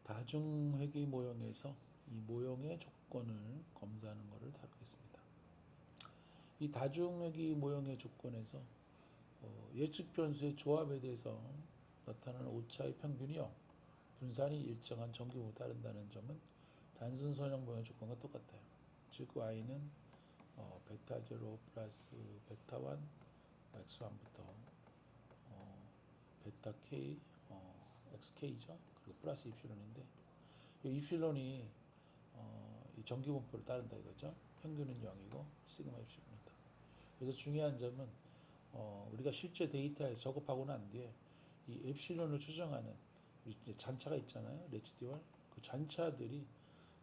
다중회귀 모형에서 이 모형의 조건을 검사하는 것을 다루겠습니다. 이 다중회귀 모형의 조건에서 예측 변수의 조합에 대해서 나타나는 오차의 평균이 0, 분산이 일정한 정규보다 다른다는 점은 단순 선형 모형 조건과 똑같아요. 즉 y는 베타 0 플러스 베타 1 x1부터 베타 k xk죠. 그리고 플러스 입실론인데 이 입실론이 이 정규분포를 따른다 이거죠. 평균은 0이고 시그마 입실론이다. 그래서 중요한 점은 우리가 실제 데이터에서 작업하고 난 뒤에 이 엡실론을 추정하는 이제 잔차가 있잖아요. 레지듀얼 그 잔차들이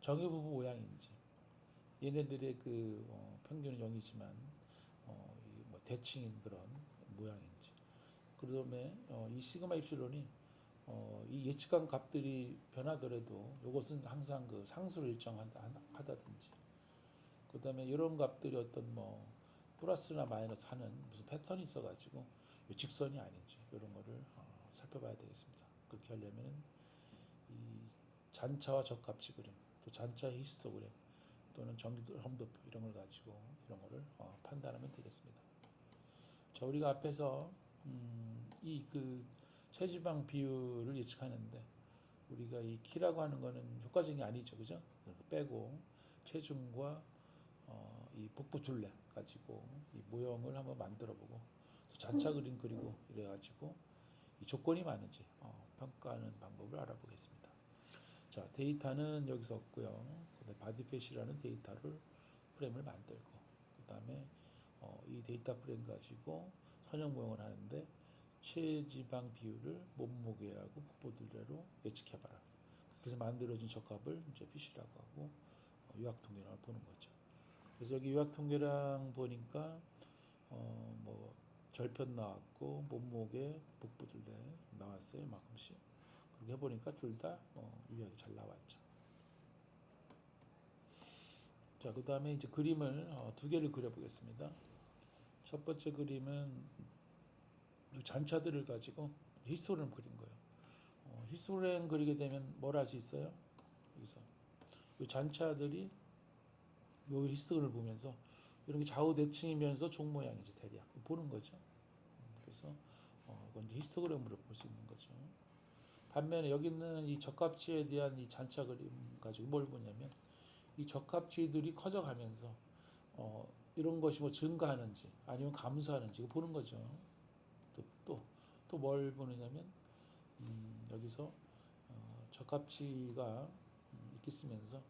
정규분포 모양인지 얘네들의 그 평균은 0이지만 뭐 대칭인 그런 모양인지 그다음에 이 시그마 입실론이 이 예측한 값들이 변하더라도 이것은 항상 그 상수를 일정하다든지 그다음에 이런 값들이 어떤 뭐 플러스나 마이너스 하는 무슨 패턴이 있어가지고 직선이 아닌지 이런 거를 살펴봐야 되겠습니다. 그렇게 하려면은 이 잔차와 적합치 그림, 또 잔차의 히스토그램 또는 점도표 이런 걸 가지고 이런 거를 판단하면 되겠습니다. 자, 우리가 앞에서 이 그 체지방 비율을 예측하는데 우리가 이 키라고 하는 거는 효과적인 게 아니죠, 그죠? 빼고 체중과 이 복부 둘레 가지고 이 모형을 한번 만들어보고 잔차 그림 그리고 이래가지고 이 조건이 많은지 평가하는 방법을 알아보겠습니다. 자, 데이터는 여기서 없고요. 그다음에 바디펫이라는 데이터를 프레임을 만들고 그다음에 이 데이터 프레임 가지고 선형 모형을 하는데 체지방 비율을 몸무게하고 복부 둘레로 예측해봐라. 그래서 만들어진 적합을 이제 핏이라고 하고 유학 통계량을 보는 거죠. 그래서 여기 유학 통계량 보니까 뭐 절편 나왔고 몸무게 복부 둘레 나왔어요. 이만큼씩. 그렇게 해보니까 둘 다 유학이 잘 나왔죠. 자, 그 다음에 이제 그림을 두 개를 그려보겠습니다. 첫 번째 그림은 잔차들을 가지고 히스토그램 그린 거예요. 히스토그램 그리게 되면 뭘 할 수 있어요? 여기서 이 잔차들이 요 히스토그램을 보면서 이런 게 좌우 대칭이면서 종 모양이지 대략 보는 거죠. 그래서 이건 히스토그램으로 볼 수 있는 거죠. 반면에 여기 있는 이 적합치에 대한 이 잔차 그림 가지고 뭘 보냐면 이 적합치들이 커져가면서 이런 것이 뭐 증가하는지 아니면 감소하는지 이거 보는 거죠. 또 뭘 보느냐면 여기서 적합치가 이렇게 쓰면서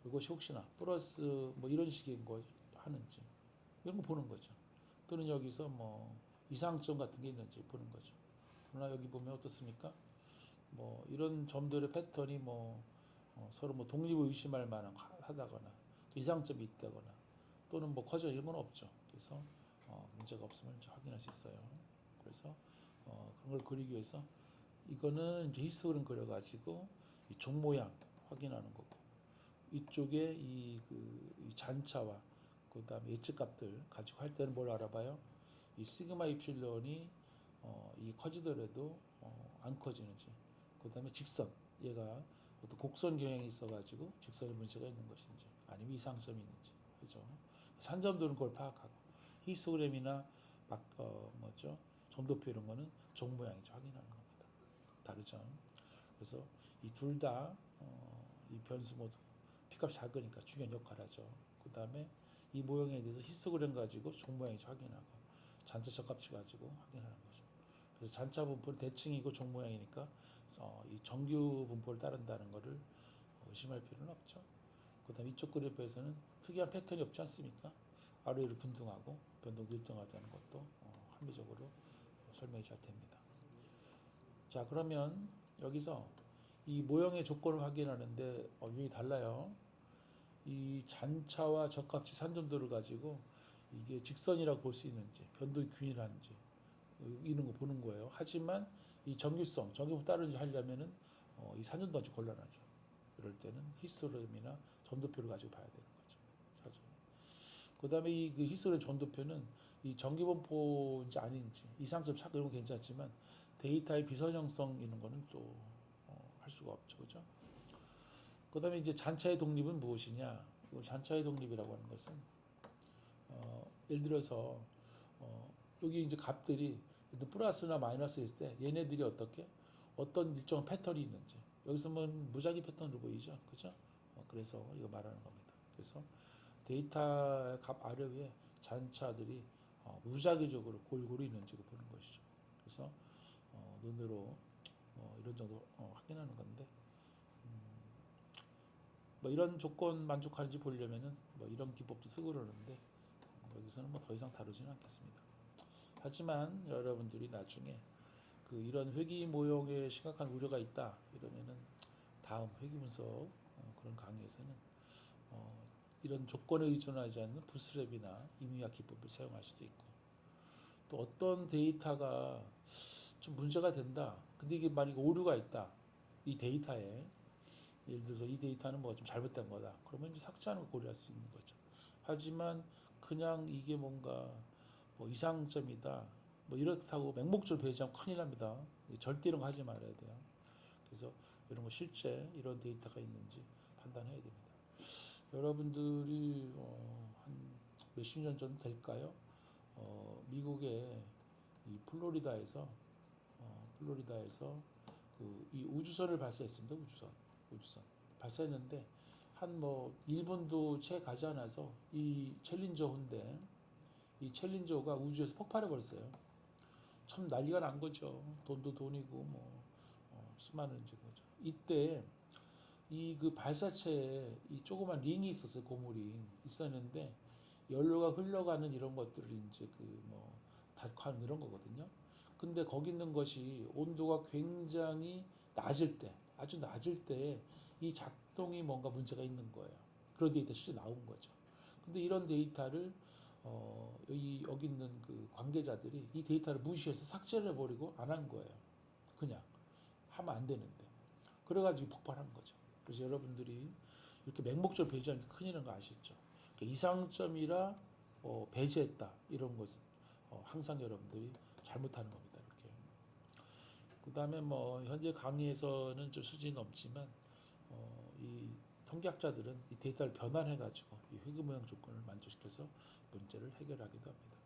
이것이 혹시나 플러스 뭐 이런 식의 거 하는지 이런 거 보는 거죠. 또는 여기서 뭐 이상점 같은 게 있는지 보는 거죠. 그러나 여기 보면 어떻습니까? 뭐 이런 점들의 패턴이 뭐 서로 뭐 독립을 의심할 만한 하다거나 이상점이 있다거나 또는 뭐 커져 이런 건 없죠. 그래서 문제가 없음을 이제 확인할 수 있어요. 그래서 그런 걸 그리기 위해서 이거는 이제 히스토그램 그려가지고 이 종 모양 확인하는 거고 이쪽에 이 잔차와 그다음에 예측값들 가지고 할 때는 뭘 알아봐요? 이 시그마 입실론이 이 커지더라도 안 커지는지 그다음에 직선 얘가 어떤 곡선 경향이 있어가지고 직선에 문제가 있는 것인지 아니면 이상점이 있는지 그죠? 산점들은 그걸 파악하고 히스토그램이나 뭐죠? 점도표 이런 거는 종 모양이죠 확인하는 겁니다. 다르죠? 그래서 이 둘 다 이 변수 모두 P값 작으니까 중요한 역할을 하죠. 그 다음에 이 모형에 대해서 히스토그램 가지고 종 모양인지 확인하고 잔차 적합치 가지고 확인하는 거죠. 그래서 잔차 분포는 대칭이고 종 모양이니까 이 정규 분포를 따른다는 것을 의심할 필요는 없죠. 그 다음에 이쪽 그래프에서는 특이한 패턴이 없지 않습니까? 아래로 분등하고 변동 일정하다는 것도 합리적으로 설명이 잘 됩니다. 자, 그러면 여기서 이 모형의 조건을 확인하는데 유형이 달라요. 이 잔차와 적합치 산점도를 가지고 이게 직선이라고 볼 수 있는지 변동이 균일한지 이런 거 보는 거예요. 하지만 이 정규성, 정규부 따르지 하려면은 이 산점도 아주 곤란하죠. 이럴 때는 히스토그램이나 점도표를 가지고 봐야 되는 거죠. 사죠. 그다음에 이 그 히스토그램 점도표는 이 정규분포인지 아닌지 이상점 찾고 이런 건 괜찮지만 데이터의 비선형성 이런 거는 또 할 수가 없죠, 그죠? 그다음에 이제 잔차의 독립은 무엇이냐? 잔차의 독립이라고 하는 것은 예를 들어서 여기 이제 값들이 플러스나 마이너스 있을 때 얘네들이 어떻게 어떤 일정 패턴이 있는지 여기서 뭐 무작위 패턴으로 보이죠, 그죠? 그래서 이거 말하는 겁니다. 그래서 데이터 값 아래 위에 잔차들이 무작위적으로 골고루 있는지 보는 것이죠. 그래서 눈으로 이런 정도 확인하는 건데 뭐 이런 조건 만족하는지 보려면은 뭐 이런 기법도 쓰고 그러는데 여기서는 뭐 더 이상 다루지는 않겠습니다. 하지만 여러분들이 나중에 그 이런 회귀 모형에 심각한 우려가 있다 이러면은 다음 회귀 분석 그런 강의에서는 이런 조건에 의존하지 않는 부스트랩이나 임의학 기법을 사용할 수도 있고 또 어떤 데이터가 좀 문제가 된다. 근데 이게 만약에 오류가 있다. 이 데이터에 예를 들어서 이 데이터는 뭐가 좀 잘못된 거다. 그러면 이제 삭제하는 걸 고려할 수 있는 거죠. 하지만 그냥 이게 뭔가 뭐 이상점이다. 뭐 이렇다고 맹목적으로 배제하면 큰일 납니다. 절대 이런 거 하지 말아야 돼요. 그래서 이런 거 실제 이런 데이터가 있는지 판단해야 됩니다. 여러분들이 한 몇십 년 전 될까요? 미국의 이 플로리다에서 그 이 우주선을 발사했습니다. 우주선 발사했는데 한 뭐 1분도 채 가지 않아서 이 챌린저호인데 이 챌린저호가 우주에서 폭발해 버렸어요. 참 난리가 난 거죠. 돈도 돈이고 뭐 수많은 이제 거죠. 이때 이 그 발사체에 이 조그만 링이 있었어요. 고무링 있었는데 연료가 흘러가는 이런 것들을 이제 그 뭐 닷컴 이런 거거든요. 근데 거기 있는 것이 온도가 굉장히 낮을 때, 아주 낮을 때 이 작동이 뭔가 문제가 있는 거예요. 그런 데이터 실제 나온 거죠. 근데 이런 데이터를 여기 있는 그 관계자들이 이 데이터를 무시해서 삭제를 해버리고 안 한 거예요. 그냥 하면 안 되는데. 그래가지고 폭발한 거죠. 그래서 여러분들이 이렇게 맹목적으로 배제하는 게 큰일인 거 아시죠? 그러니까 이상점이라 배제했다 이런 것은 항상 여러분들이 잘못하는 겁니다. 이렇게. 그다음에 뭐 현재 강의에서는 좀 수준이 넘지만 이 통계학자들은 이 데이터를 변환해가지고 이 회귀 모형 조건을 만족시켜서 문제를 해결하기도 합니다.